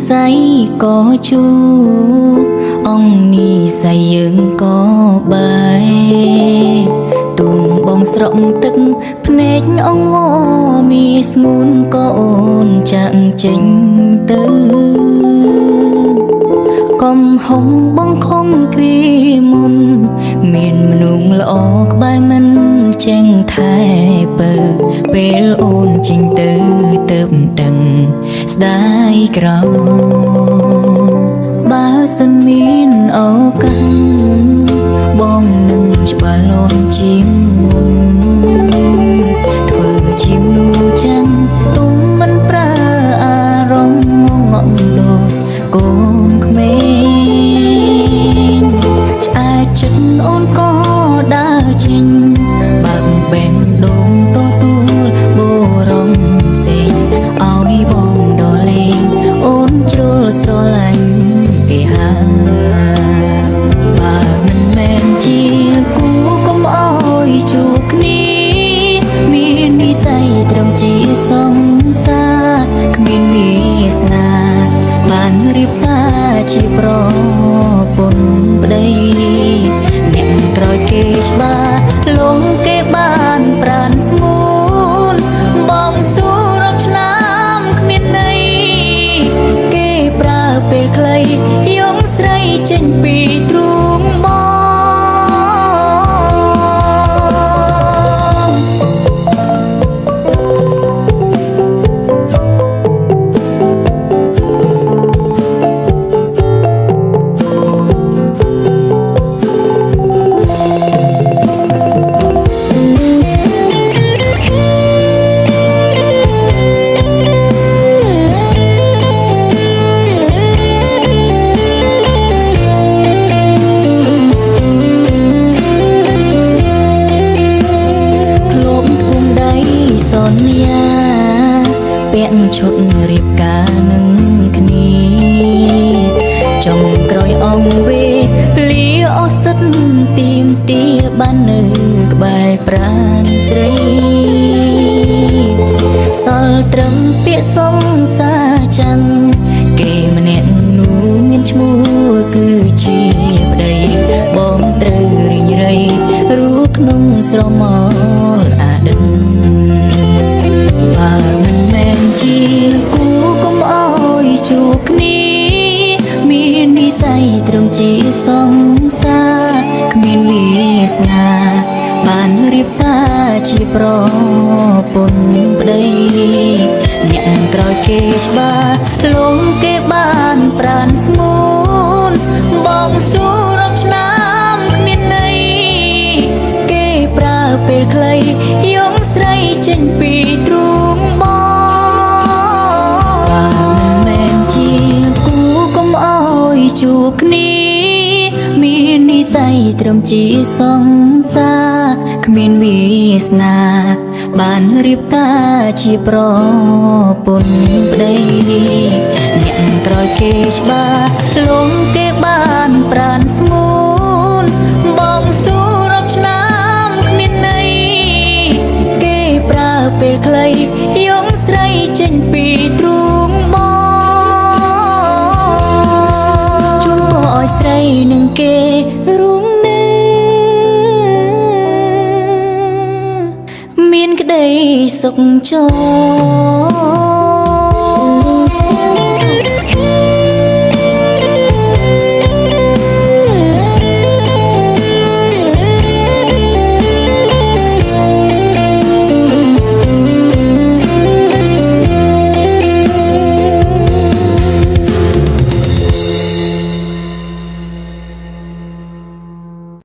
ស័យក៏ជូអង្គនេះស័យយើងក៏បាយទូនបងស្រក់ទឹកភ្នែកអង្វរមានស្ងួនក៏អូនចាក់ចេញទៅកំហុងបងខំគ្រីមុនមានមនុស្សល្អក្បែរមិនចេញថែបើពេលអូនចេញទៅទៅដឹងស្ដាយក្រោបើសិនមានឱកាសបងនឹងច្បាស់លាស់ជាងមុនធ្វើជាមនុស្សចឹងទុំមិនប្រើអារម្មណ៍ងងក់ដូចកូនក្មេងឆ្អែតចិត្តអូនក៏ដើរចេញបើកបែងដងទទួលបរំផ្សេងឲ្យបងដលេងអូនជ្រុលស្រឡាញ់គេហើយបើមិនមែនជាគូកុំអោយជួបគ្នាមាននិស័យត្រឹមជាសង្សារគ្មានវាសនាបានរៀបការជាប្រពន្ធប្តីអ្នកក្រោយគេច្បាស់លងគេបានប្រានស្ងួនបងសួររាប់ឆ្នាំគ្មានន័យគេប្រើពេលខ្លីយំស្រីចេញពីទ្រូងបងសន្យាពាក់ឈុតរៀបការនឹងគ្នាចុងក្រោយអង្គវេលាអស់សិតទីមទាបាននៅក្បែរប្រាណស្រីសល់ត្រឹមពាក្យសងសាចាំងគេម្នាក់នោះមានឈ្មោះគឺជាប្តីបងត្រូវរីងរៃរូបក្នុងស្រមោលអតីតបើមិនមែនជាគូកុំអោយជួបគ្នាមាននិស័យត្រឹមជាសង្សារគ្មានវាសនាបានរៀបការជាប្រពន្ធប្តីអ្នកក្រោយគេច្បាស់លងគេបានប្រានស្ងួនបងសួររាប់ឆ្នាំគ្មានន័យគេប្រើពេលខ្លីយំស្រីចេញពីទ្រូងជួបគ្នាមាននិស័យត្រឹមជាសង្សារគ្មានវាសនាបានរៀបការជាប្រពន្ធប្តីអ្នកក្រោយគេច្បាស់លងគេបានប្រានស្ងួនបងសួររាប់ឆ្នាំគ្មានន័យគេប្រើពេលខ្លីយំស្រីចេញពីទ្រូងស្រីនឹងគេរួងនៅមានក្តីសុខចរ